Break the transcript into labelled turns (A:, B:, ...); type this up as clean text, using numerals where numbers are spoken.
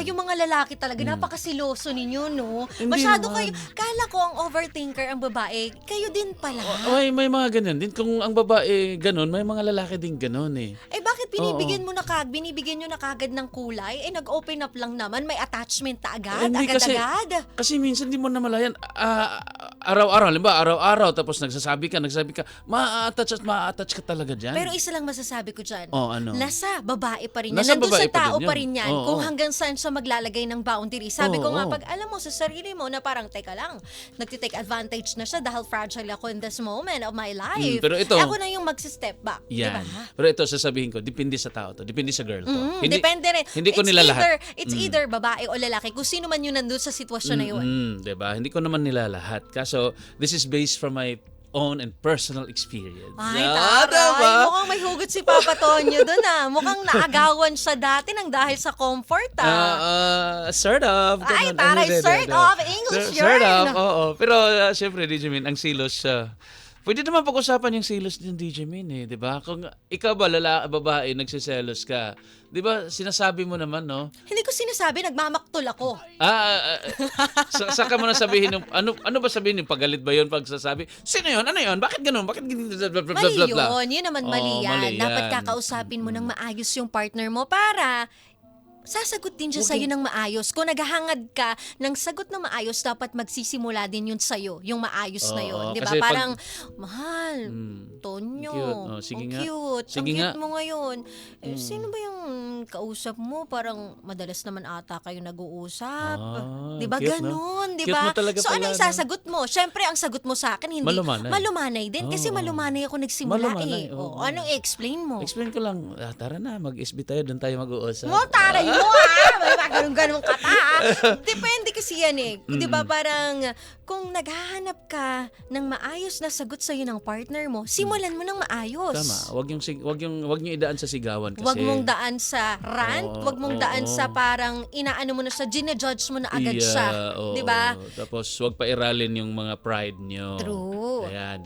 A: Yung mga lalaki talaga, napakasiloso ninyo, no?
B: Hindi
A: Masyado
B: naman.
A: kayo, kala ko ang overthinker ang babae, kayo din pala.
B: May mga ganyan din. Kung ang babae ganun, may mga lalaki din ganun eh.
A: Eh bakit binibigyan nyo na kagad ng kulay? Eh nag-open up lang naman, may attachment na agad,
B: Hindi
A: agad-agad.
B: Kasi minsan di mo namalayan. Araw-araw, limba, araw-araw, tapos nagsasabi ka, ma-attach ka talaga dyan.
A: Pero isa lang masasabi ko dyan,
B: ano?
A: nasa babae pa rin yan.
B: Nasa
A: Nandun
B: babae
A: sa
B: pa
A: tao
B: din
A: pa
B: yun.
A: rin yan.
B: Oo.
A: Kung hanggang saan siya maglalagay ng boundary. Sabi ko nga,
B: Oo.
A: pag alam mo sa sarili mo na parang, teka lang, nagtitake advantage na siya dahil fragile ako in this moment of my life.
B: Pero ito,
A: ako na yung mag-step back.
B: yan.
A: Diba?
B: Pero ito, sasabihin ko, depende sa tao to. Depende sa girl to.
A: Depende rin.
B: Hindi ko nila lahat.
A: It's either babae o lalaki. Kung sino man yun nandun sa sitwasyon na yun.
B: Diba? Hindi ko naman nila lahat. Kaso, this is based from my own and personal experience.
A: Ay,
B: Ah,
A: taray.
B: diba?
A: Mukhang may hugot si Papa Tonyo dun ah. Mukhang naagawan siya dati nang dahil sa comfort ah.
B: Sort of.
A: Ay,
B: Ganun.
A: taray,
B: Hindi,
A: sort
B: hindi.
A: of. English
B: Sort
A: yarn.
B: of, oo. Pero, syempre, DJ Min, ang silos siya. Pwede naman pag-usapan yung silos ng DJ Min eh, di ba? Kung ikaw ba, babae, nagsiselos ka, di ba, sinasabi mo naman, no?
A: Hindi ko sinasabi, nagmamaktol ako.
B: Saka mo na sabihin yung, ano ba sabihin yung pagalit ba yun pagsasabi? Sino yun? Ano yun? Bakit ganun? Bakit ganun?
A: Mali yun. Yun naman mali yan.
B: mali
A: Dapat
B: yan.
A: kakausapin mo ng maayos yung partner mo para sasagot din siya sa'yo ng maayos. Kung naghahangad ka ng sagot na maayos, dapat magsisimula din yun sa'yo, yung maayos na yun.
B: Oo,
A: Di ba?
B: kasi
A: Parang, mahal, Tonyo,
B: cute. Oh, sige
A: ang
B: nga.
A: cute. Ang
B: Sige
A: cute
B: nga.
A: mo ngayon. Eh, sino ba yung kausap mo? Parang madalas naman ata kayo nag-uusap. Di ba?
B: Cute, no?
A: Ganun, di
B: Cute
A: ba?
B: mo talaga
A: So,
B: pala,
A: anong
B: no?
A: sasagot mo? Siyempre, ang sagot mo sa akin, hindi malumanay din. Kasi
B: Oo.
A: malumanay ako nagsimula
B: Malumanay,
A: eh.
B: oo.
A: Anong i-explain mo?
B: Explain ko lang, tara na, mag-SB tayo, doon tayo mag-uusap.
A: Mo, taray mo ah! May mga ganun-ganun ka ah. Depende kasi yan eh. Di ba parang kung naghahanap ka ng maayos na sagot sa'yo ng partner mo, simulan mo ng maayos.
B: Tama, wag yung idaan sa sigawan kasi.
A: Wag mong daan sa rant,
B: Oo,
A: wag mong daan
B: oo.
A: sa parang inaano mo na siya, ginajudge mo na agad
B: Yeah,
A: siya.
B: oo.
A: Di ba?
B: Tapos wag pa iralin yung mga pride nyo.
A: True.
B: Ayan.